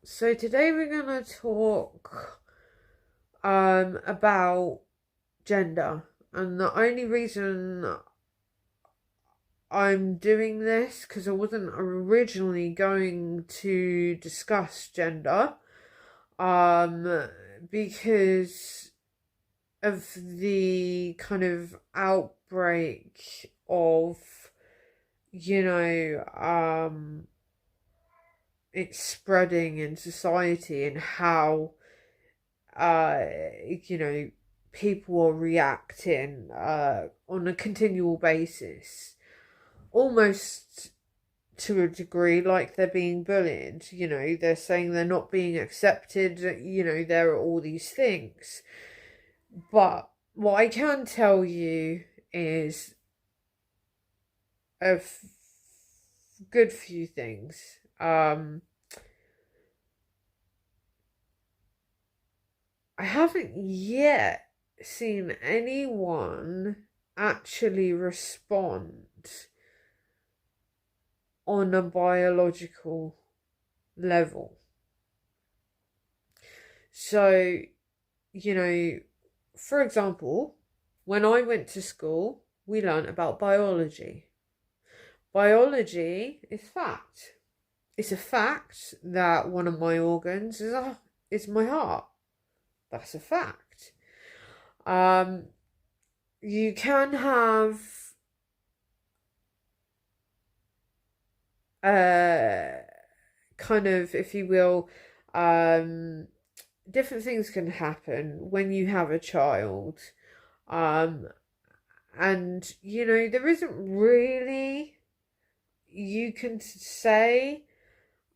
So today we're gonna talk about gender, and the only reason I'm doing this because I wasn't originally going to discuss gender, um because of the kind of outbreak of you know it's spreading in society and how uh you know people are reacting on a continual basis, almost to a degree like they're being bullied. They're saying they're not being accepted. There are all these things, but what I can tell you is a good few things. I haven't yet seen anyone actually respond on a biological level. So, for example, when I went to school, we learnt about biology. Biology is fact. It's a fact that one of my organs is my heart. That's a fact. You can have kind of, if you will, different things can happen when you have a child. And there isn't really, you can say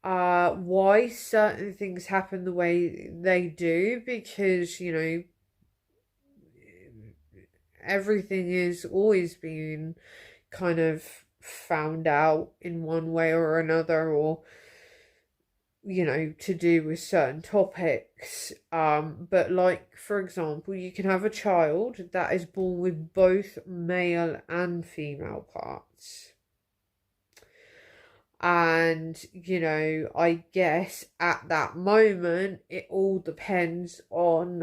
why certain things happen the way they do, because everything is always being kind of found out in one way or another, or to do with certain topics. But like, for example, you can have a child that is born with both male and female parts. And I guess at that moment it all depends on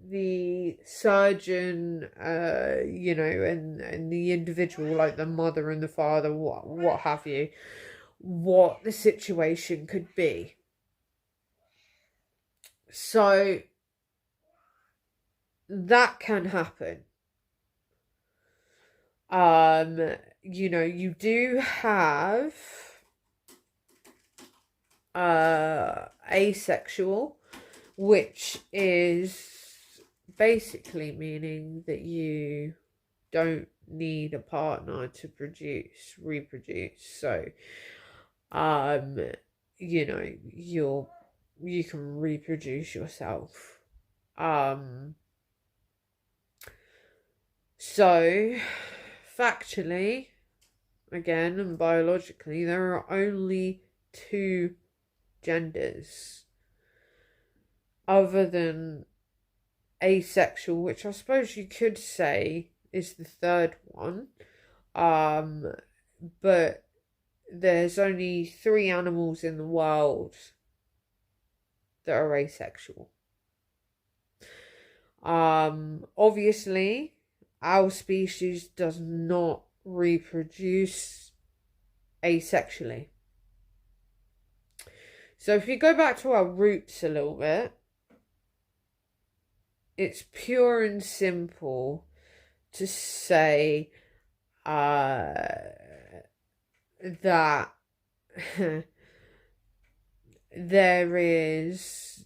the surgeon, and the individual, like the mother and the father, what have you, what the situation could be. So that can happen. You do have asexual, which is basically meaning that you don't need a partner to reproduce. So you can reproduce yourself. So factually, again, and biologically, there are only two genders other than asexual, which I suppose you could say is the third one. But there's only 3 animals in the world that are asexual. Obviously, our species does not reproduce asexually. So if you go back to our roots a little bit, it's pure and simple to say that there is,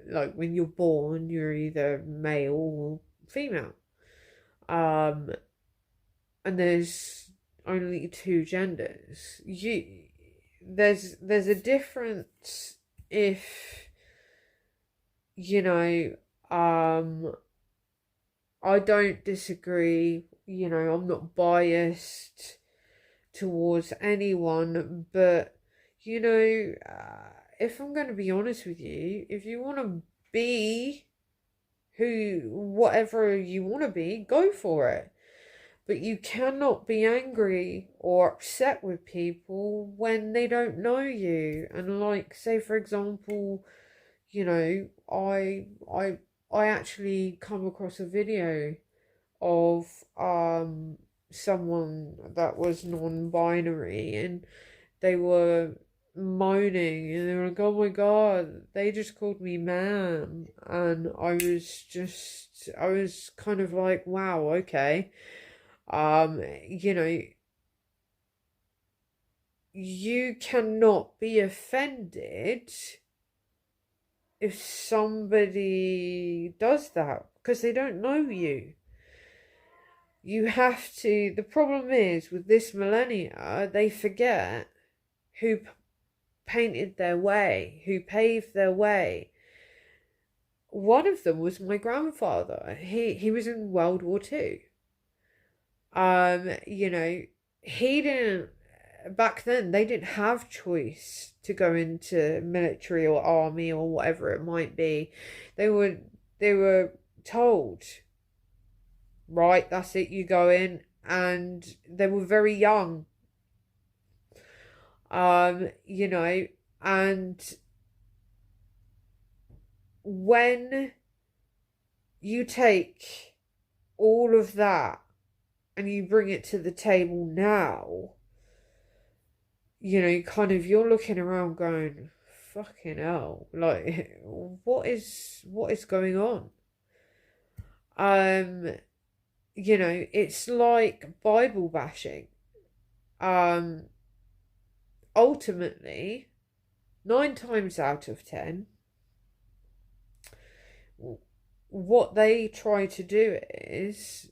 like when you're born, you're either male or female. And there's only 2 genders. There's a difference if I don't disagree. I'm not biased towards anyone, but if I'm going to be honest with you, if you want to be whatever you want to be, go for it. But you cannot be angry or upset with people when they don't know you. And like, say for example, you know, I actually come across a video of someone that was non-binary, and they were moaning and they were like, oh my god, they just called me ma'am. And I was kind of like, wow, okay. You know, you cannot be offended if somebody does that because they don't know you. You have to, the problem is with this millennia, they forget who painted their way, who paved their way. One of them was my grandfather. He was in World War Two. You know, he didn't, back then they didn't have choice to go into military or army or whatever it might be. They were told, right, that's it, you go in, and they were very young. You know, and when you take all of that and you bring it to the table now, you know, kind of, you're looking around going, fucking hell, like, what is going on? You know, it's like Bible bashing. Ultimately, 9 times out of 10, what they try to do is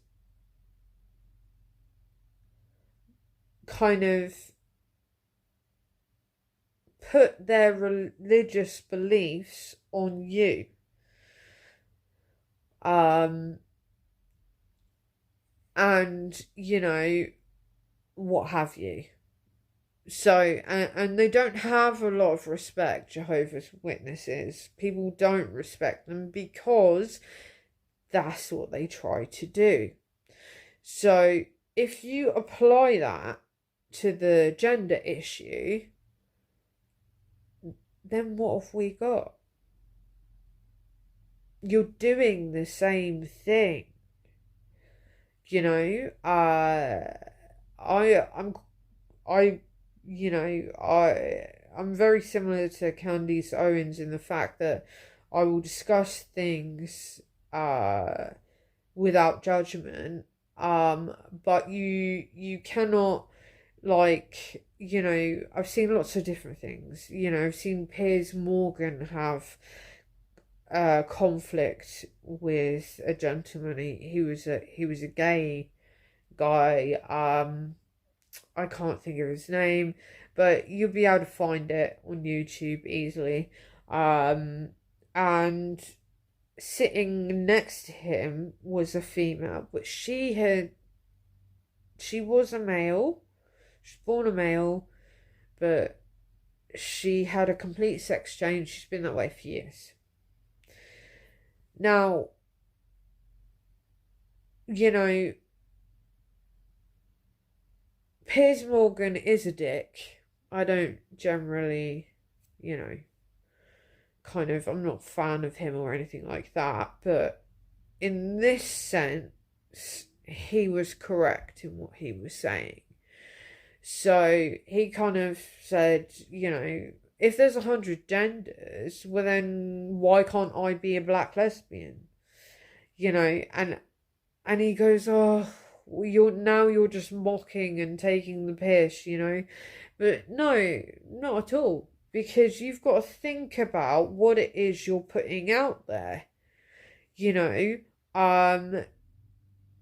kind of put their religious beliefs on you. And, you know, what have you. So, and they don't have a lot of respect, Jehovah's Witnesses. People don't respect them because that's what they try to do. So, if you apply that to the gender issue, then what have we got? You're doing the same thing. You know, I'm very similar to Candice Owens in the fact that I will discuss things without judgment. But you cannot, like, you know, I've seen lots of different things. You know, I've seen Piers Morgan have conflict with a gentleman. He was a gay guy. I can't think of his name, but you'll be able to find it on YouTube easily. And sitting next to him was a female, but she was a male. She was born a male, but she had a complete sex change. She's been that way for years. Now, you know, Piers Morgan is a dick. I don't generally, you know, kind of, I'm not a fan of him or anything like that, but in this sense, he was correct in what he was saying. So he kind of said, you know, if there's 100 genders, well then why can't I be a black lesbian? You know, and he goes, oh, you're just mocking and taking the piss, you know. But no, not at all. Because you've got to think about what it is you're putting out there. You know, and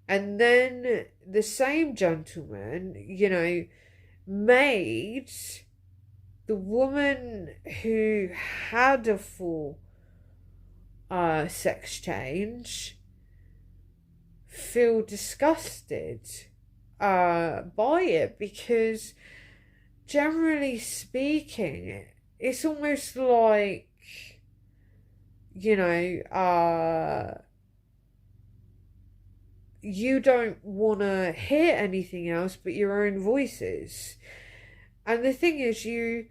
then the same gentleman, you know, made the woman who had a full sex change feel disgusted by it, because generally speaking, it's almost like, you don't want to hear anything else but your own voices. And the thing is, you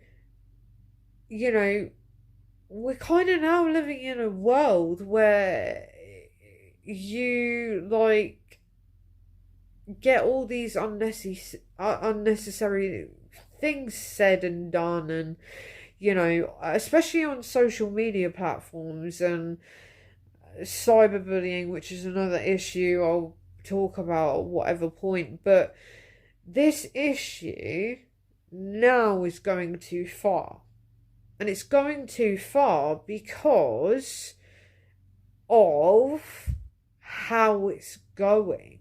know, we're kind of now living in a world where you like get all these unnecessary things said and done, and especially on social media platforms and cyberbullying, which is another issue I'll talk about at whatever point. But this issue now is going too far. And it's going too far because of how it's going.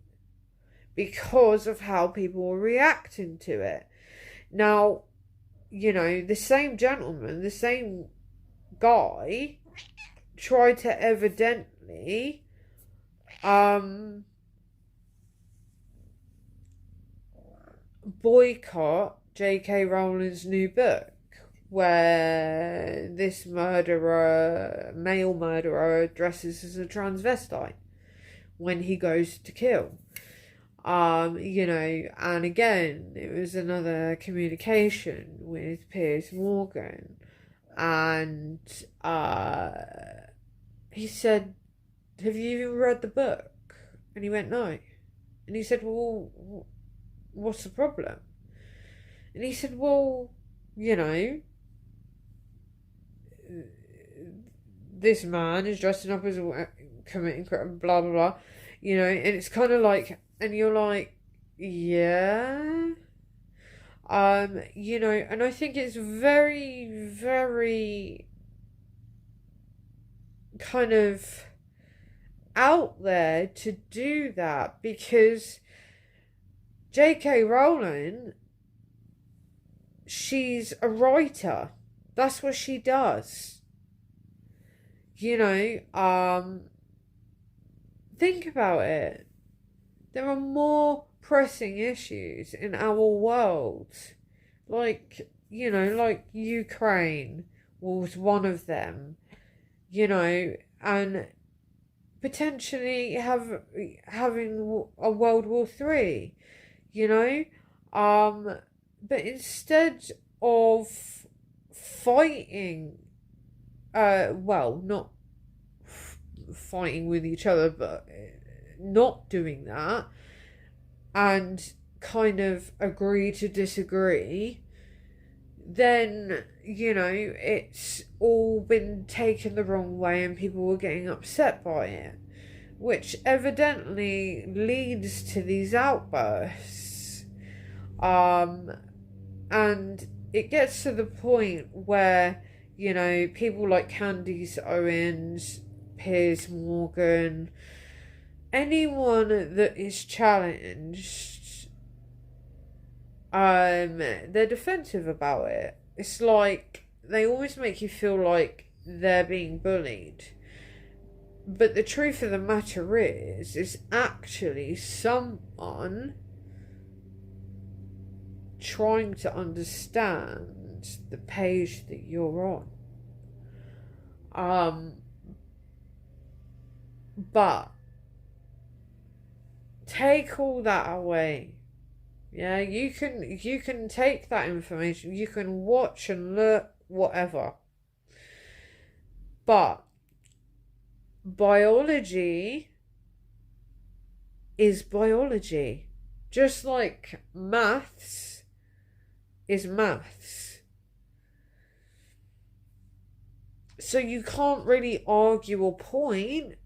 Because of how people are reacting to it. Now, the same gentleman, the same guy, tried to evidently boycott J.K. Rowling's new book, where this male murderer, dresses as a transvestite when he goes to kill. And again, it was another communication with Piers Morgan, and he said, "Have you even read the book?" And he went, "No." And he said, "Well, what's the problem?" And he said, "Well, this man is dressing up as a committing crime, blah blah blah," and it's kind of like, and you're like, yeah, and I think it's very, very kind of out there to do that, because J.K. Rowling, she's a writer. That's what she does. Think about it. There are more pressing issues in our world. Like Ukraine was one of them. And potentially having a World War III. But instead of fighting, not fighting with each other, but not doing that, and kind of agree to disagree, then, it's all been taken the wrong way and people were getting upset by it, which evidently leads to these outbursts. And it gets to the point where, people like Candace Owens, Piers Morgan, anyone that is challenged, they're defensive about it. It's like they always make you feel like they're being bullied. But the truth of the matter is actually someone trying to understand the page that you're on. But take all that away. Yeah, you can take that information, you can watch and look, whatever. But biology is biology. Just like maths is maths. So you can't really argue a point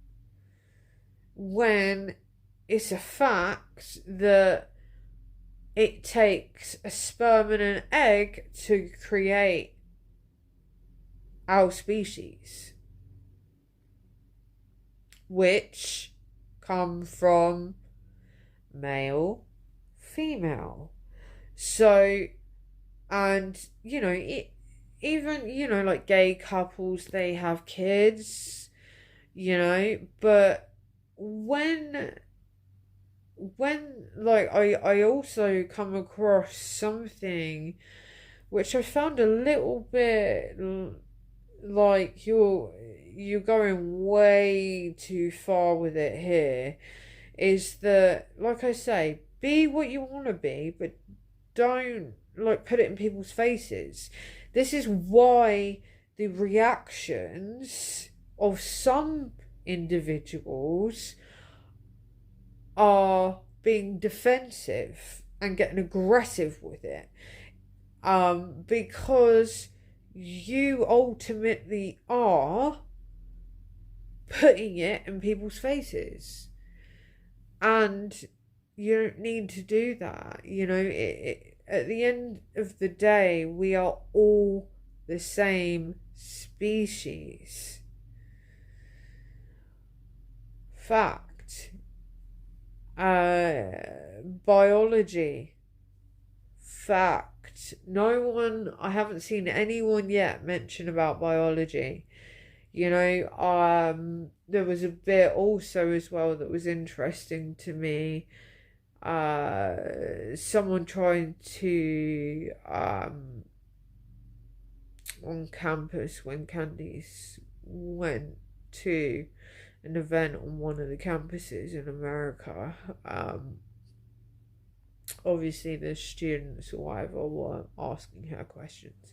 when it's a fact that it takes a sperm and an egg to create our species, which come from male, female. So, and even like gay couples, they have kids, but when like I also come across something which I found a little bit like you're going way too far with it here, is that, like I say, be what you want to be, but don't like put it in people's faces. This is why the reactions of some individuals are being defensive and getting aggressive with it, because you ultimately are putting it in people's faces, and you don't need to do that. At the end of the day, we are all the same species. Fact. Biology. Fact. I haven't seen anyone yet mention about biology. There was a bit also as well that was interesting to me. Someone trying to, on campus when Candice went to an event on one of the campuses in America. Obviously the students or whatever were asking her questions.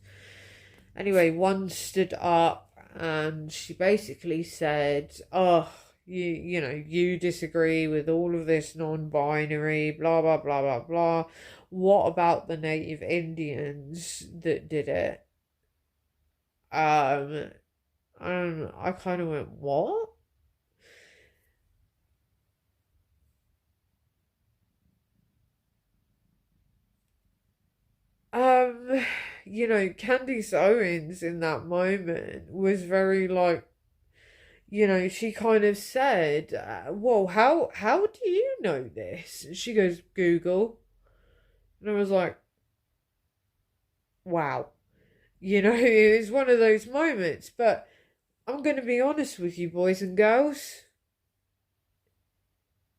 Anyway, one stood up and she basically said, "Oh, you disagree with all of this non-binary, blah, blah, blah, blah, blah. What about the native Indians that did it?" And I kind of went, "What?" Candice Owens in that moment was very like, she kind of said, "Well, how do you know this?" And she goes, "Google." And I was like, wow. It was one of those moments. But I'm going to be honest with you, boys and girls.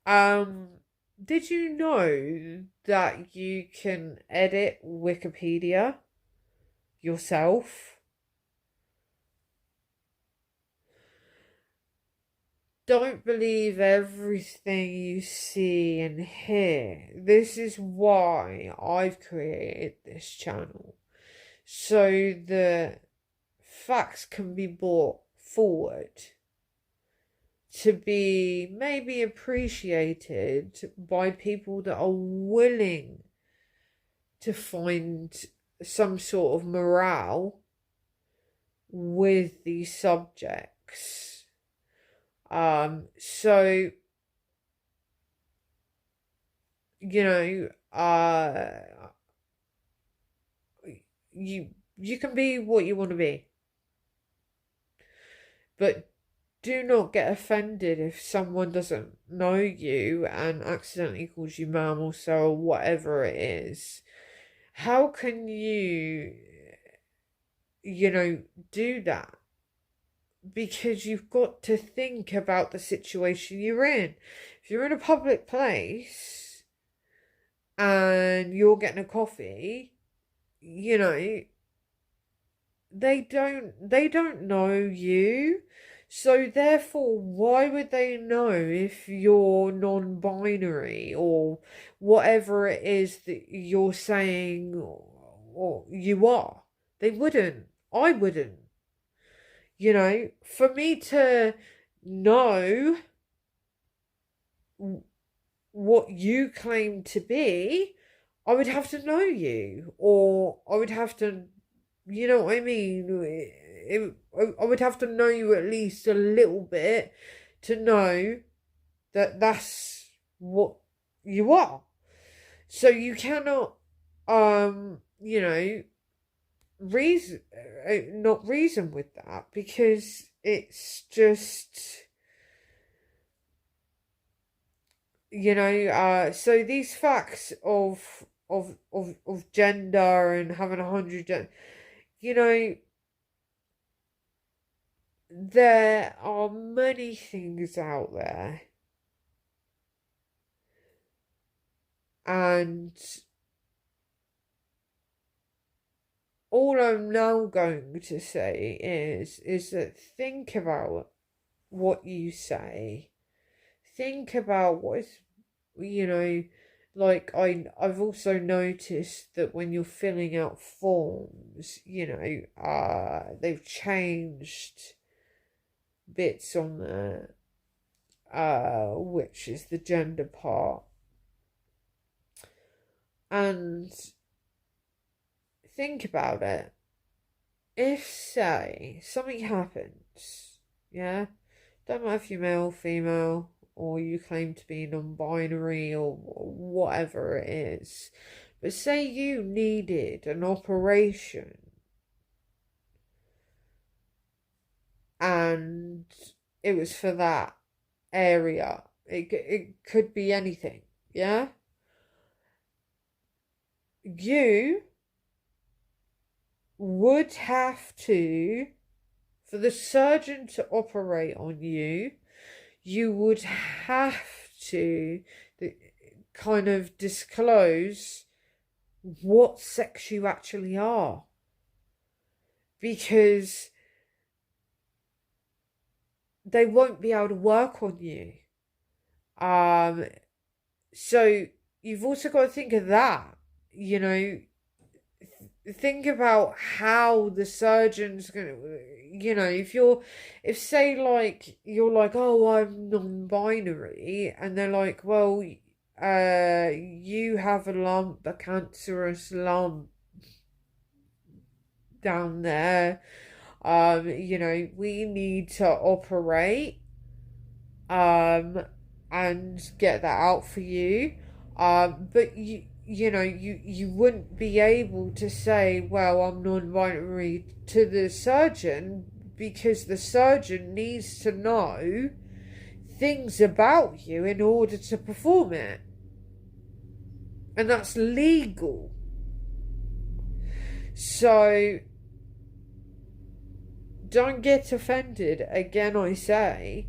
Did you know that you can edit Wikipedia yourself? Don't believe everything you see and hear. This is why I've created this channel. So the facts can be brought forward to be maybe appreciated by people that are willing to find some sort of morale with these subjects. So, you can be what you want to be, but do not get offended if someone doesn't know you and accidentally calls you mum or so or whatever it is. How can you do that? Because you've got to think about the situation you're in. If you're in a public place and you're getting a coffee, they don't know you. So therefore, why would they know if you're non-binary or whatever it is that you're saying or you are? They wouldn't. I wouldn't. For me to know what you claim to be, I would have to know you, or I would have to, you know what I mean? I would have to know you at least a little bit to know that that's what you are. So you cannot, not reason with that, because it's just, so these facts of gender and having 100 there are many things out there, and all I'm now going to say is that think about what you say, think about what is, you know, like I've also noticed that when you're filling out forms, they've changed bits on there, which is the gender part. And think about it. If, say, something happens, yeah, don't matter if you're male, female, or you claim to be non-binary or whatever it is, but say you needed an operation and it was for that area, it could be anything, yeah? You would have to, for the surgeon to operate on you, you would have to kind of disclose what sex you actually are. Because they won't be able to work on you. So you've also got to think of that, think about how the surgeon's gonna, if say like you're like, oh, I'm non-binary, and they're like, well, you have a cancerous lump down there, we need to operate and get that out for you, but you wouldn't be able to say, well, I'm non-binary to the surgeon, because the surgeon needs to know things about you in order to perform it. And that's legal. So don't get offended, again I say,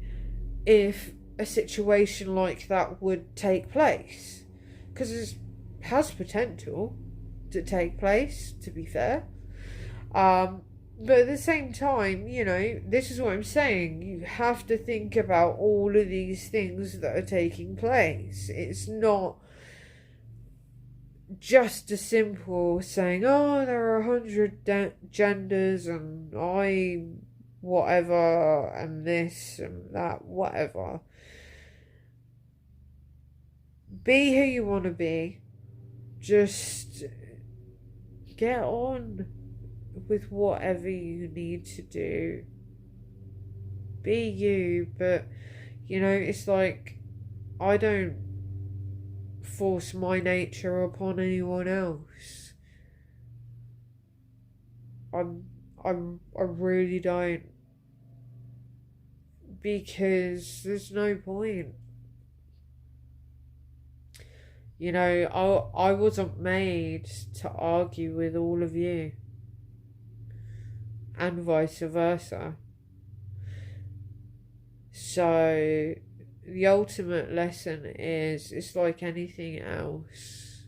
if a situation like that would take place. Because it has potential to take place, to be fair. But at the same time, this is what I'm saying. You have to think about all of these things that are taking place. It's not just as simple saying, oh, there are 100 genders and I whatever and this and that, whatever. Be who you want to be. Just get on with whatever you need to do. Be you, but it's like I don't force my nature upon anyone else. I really don't, because there's no point. I wasn't made to argue with all of you, and vice versa. So the ultimate lesson is, it's like anything else,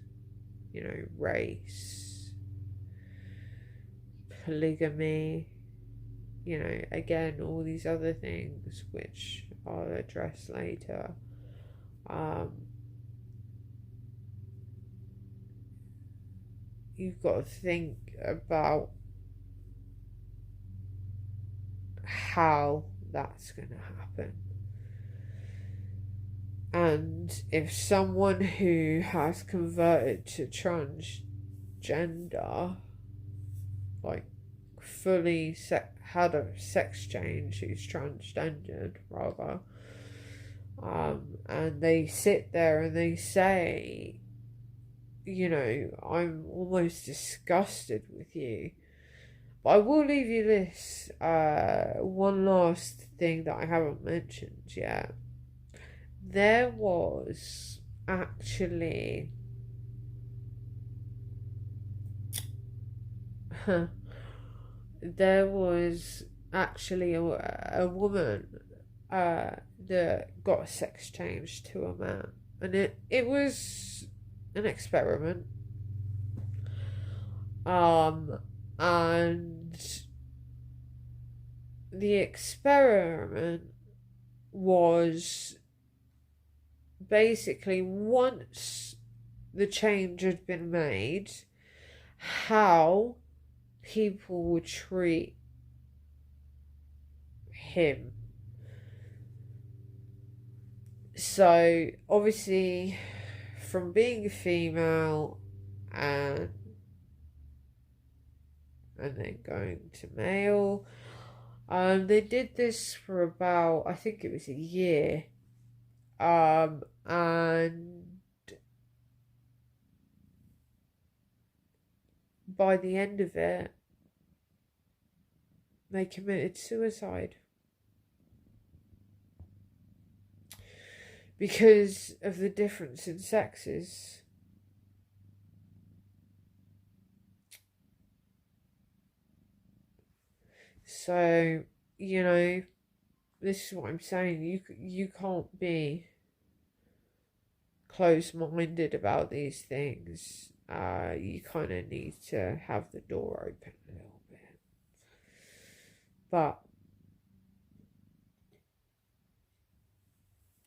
race, polygamy, again, all these other things which I'll address later. You've got to think about how that's going to happen. And if someone who has converted to transgender, like fully had a sex change, who's transgendered rather, and they sit there and they say, I'm almost disgusted with you. But I will leave you this one last thing that I haven't mentioned yet. There was actually a woman that got a sex change to a man, and it was an experiment, and the experiment was basically, once the change had been made, how people would treat him. So obviously, from being a female and then going to male, they did this for about, I think it was a year, and by the end of it, they committed suicide because of the difference in sexes. So, you know, this is what I'm saying. You can't be close-minded about these things. You kind of need to have the door open a little bit. But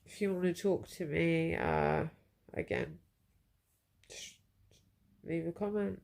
if you want to talk to me, again, just leave a comment.